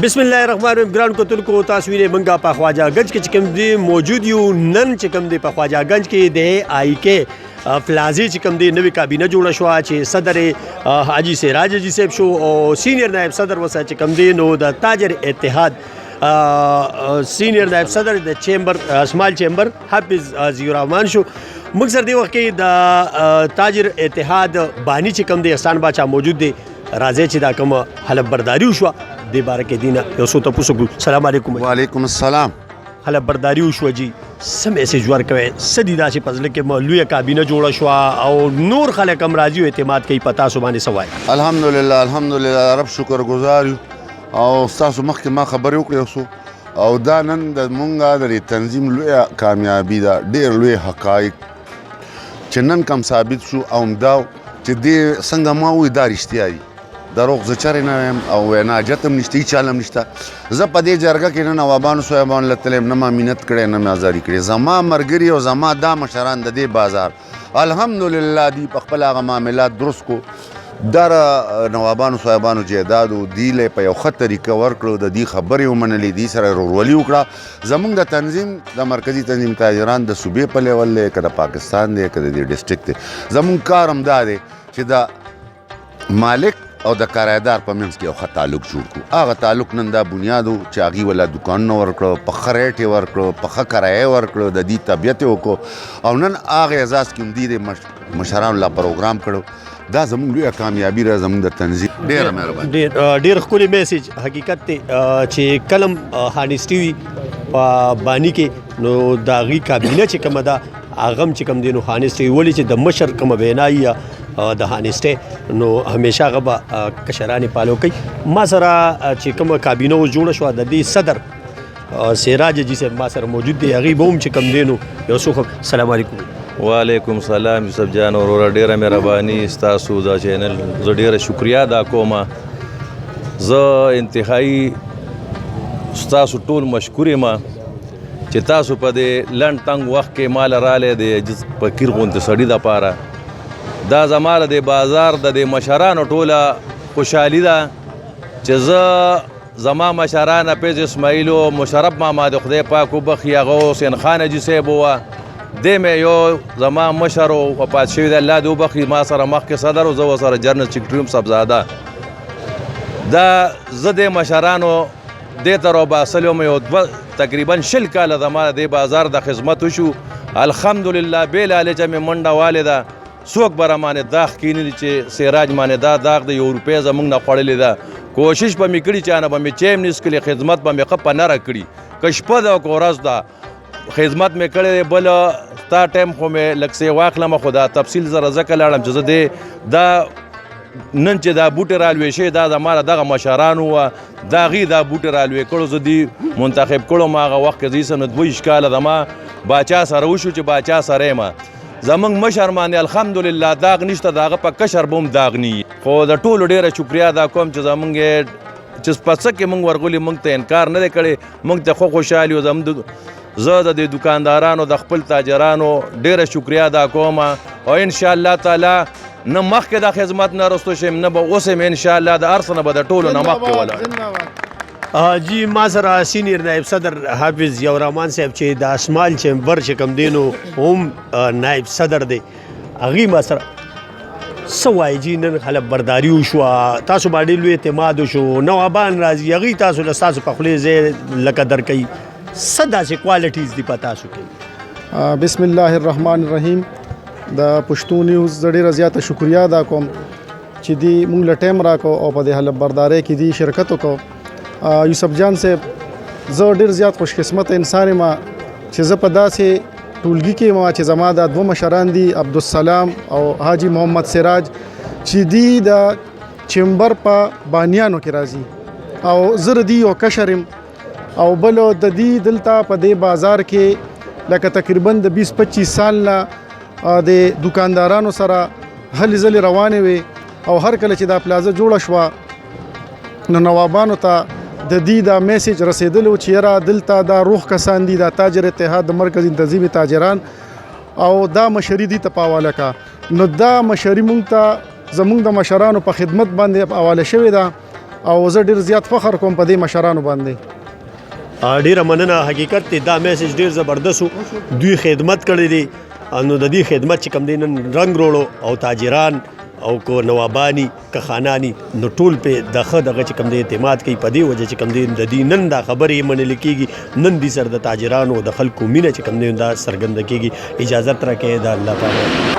बिस्मिल्लाहिर्रहमानिर्रहीम ګران کتونکو تاسو وینئ موږ په خواجه گنج کې چې کوم دی موجود یو نن چې کوم دی په خواجه گنج کې د آی کې پلازی چې کوم دی نوې کابینه جوړه شو چې صدر حاجی سراج جی صاحب شو او سینیئر نائب صدر وسه چې کوم دی نو د تاجر اتحاد سینیئر نائب صدر د چیمبر اسمال چیمبر حافظ ضیاء الرحمن شو موږ سره دی وخت کې د تاجر اتحاد بانی چې کوم دی احسان باچا موجود دی راځي چې دا کوم حلف برداری وشو د باره کې دینه یو څه تاسو کو سلام علیکم وعلیکم السلام حلف برداری وشو جی سم میسج ورکوي سدي دا چې پزله کې مولوی کابینه جوړه شو او نور خلک هم راځي او اعتماد کوي پتا سو باندې سوای الحمدلله رب شکر گزار او تاسو مخکې ما خبرې وکړې او دا نن د مونږه د تنظیم لوی کامیابی دا ډېر لوی حقایق چې نن کم ثابت شو او دا چې دې څنګه ما وې دا رښتیا دي دروغ زه چرې نه یم او وینا جتم نشته هیڅ چالم نشته زه په دې جرګه کې نه نوابانو صاحبانو له تلم نه ما مینت کړی نه مې ازاري کړې زما ملګري او زما دا مشران د دې بازار الحمدلله دی په خپل هغه معاملات درست کو در نوابانو صاحبانو جیدادو دی له په یو ښه طریقه ورکړو د دې خبرې ومنلې دې سره ورولي وکړه زمونږ د تنظیم د مرکزي تنظیم تاجران د صوبې په لیول دی که د پاکستان دی که د دې ډسټرکټ دی زمونږ کار هم دا دی چې د مالک او د کرایدار په منځ کې یو ښه تعلق جوړ کړو هغه تعلق نن دا بنیاد و چې هغې ولا دوکانونه ورکړو په ښه ریټ یې ورکړو په ښه کرایه ورکړو د دې طبیعت یې وکړو او نن هغه اعزاز کې هم دې مشرانو لا پروګرام کړو دا زموږ لویه کامیابي ده زموږ د تنظیم ډېره مهرباني ډېر ښکلی میسج حقیقت دی چې کلم هانیسټي وي په بانی کې نو د هغې کابینه چې کومه ده هغه هم چې کوم دی نو هانیسټي ولې چې د مشر کومه وینا یا د هانیسټي نو همیشه هغه به کشرانې پالو کوي ما سره چې کومه کابینه جوړه شوه د دې صدر سراج جی صاحب ما سره موجود دی هغې به هم چې کوم دی نو یو څوک سلام علیکم وعلیکم سلام یوسف جان وروره ډیره مهرباني ستاسو دا چینل زه ډیره شکریا ادا کوم زه انتهایی ستاسو ټول مشکور یم چې تاسو په دې لنډ تنګ وخت کې مال رالی د فقیر غوندې سړي دپاره دا زما د بازار د مشرانو ټوله خوشحالي ده چې زه زما مشران حفیظ اسماعیل و مشرف ماما د خدای پاک وبخي هغه حسین خان حاجي صاحب وه دی مې یو زما مشر وفات شوي دی الله دې وبخي ما سره مخکې صدر و زه ورسره جنرال سیکرټري یم صاحبزاده دا زه د مشرانو دې ته راباسلی وم یو تقریبا 20 کاله زما د دې بازار د خدمت وشو الحمدلله بې لالچه مې منډه والې ده څوک به رامانې داغ کینی چې سراج مانې دا داغ د یو روپۍ زموږ نه خوړلې ده کوشش به مې کړي چې نه به مې چیم نیسکلې خدمت به مې ښه په نره کړي که شپه ده که ورځ ده خدمت مې کړی دی بل ستا ټایم خو مې لږ څه واخلم خو دا تفصیل زره ځکه لاړم چې زه دې دا نن چې دا بوټې رالوی شوی دا زما دغه مشرانو وه د هغې دا بوټې رالوی کړو زه دې منتخب کړم هغه وخت کې زه ایسم نه 22 کاله زما باچا سره وشو چې باچا سره یم زمونږ مشر باندې الحمدلله داغ نشته د هغه په کشر به هم داغ نه خو د ټولو ډېره شکریا ادا کوم چې زمونږ چې په څه کې موږ ورغلي موږ ته انکار نه دی کړی موږ ته خو خوشحالي یو زه د دې دکاندارانو د خپل تاجرانو ډیره شکریا ادا کوم او ان شاء الله تعالی نه مخکې د خدمت نه رستو شم نه به اوس هم ان شاء الله د ارسنه به د ټولو نه مخکې ولاړ جی ما سره سینیر نائب صدر حافظ یو رحمان صاحب چې د اسمال چیمبر چې کوم دینو هم نائب صدر دی هغې ما سره سوای جی نن خلک برداری وشوه تاسو باندې لوی اعتماد وشو نوابان راځي هغې تاسو له ستاسو په خولې ځای لکه درکوي څه داسې کوالټیز دي په تاسو کې؟ بسم الله الرحمن الرحیم د پښتو نیوز زه ډېره زیاته شکریا ادا کوم چې دی مونږ له ټایم راکو او په دې حلف بردارۍ کې دی شرکت وکړو یوسف جان صاحب زه ډېر زیات خوش قسمته انسان یم چې زه په داسې ټولګي کې یم چې زما دا دوه مشران دي عبدالسلام او حاجي محمد سراج چې دی د چیمبر په بانیانو کې راځي او زه دی یو کشر یم او بل د دې دلته په دې بازار کې لکه تقریبا د 20-25 سال نه د دکاندارانو سره هلې ځلې روانې وي او هر کله چې دا پلازه جوړه شوه نو نوابانو ته د دې دا میسیج رسیدلو چې یاره دلته دا روح کسان دي دا تاجر اتحاد د مرکز تنظیم تاجران او دا مشري دي ته په حواله کا نو دا مشري مونږ ته زمونږ د مشرانو په خدمت باندې حواله شوې ده او زه ډېر زیات فخر کوم په دې مشرانو باندې ډیره مننه حقیقت دی دا میسیج ډیر زبردست و دوی خدمت کړی دی نو د دې خدمت چې کوم دی نن رنګ روړو او تاجران او کو نوابانی که خانانی نو ټول په دغه چې کوم دی اعتماد کوي په دې وجه چې کوم دی د دې نن دا خبرې منل کېږي نن دې سر د تاجرانو د خلکو مینه چې کوم دی دا څرګنده کېږي اجازت راکړئ د الله تعالی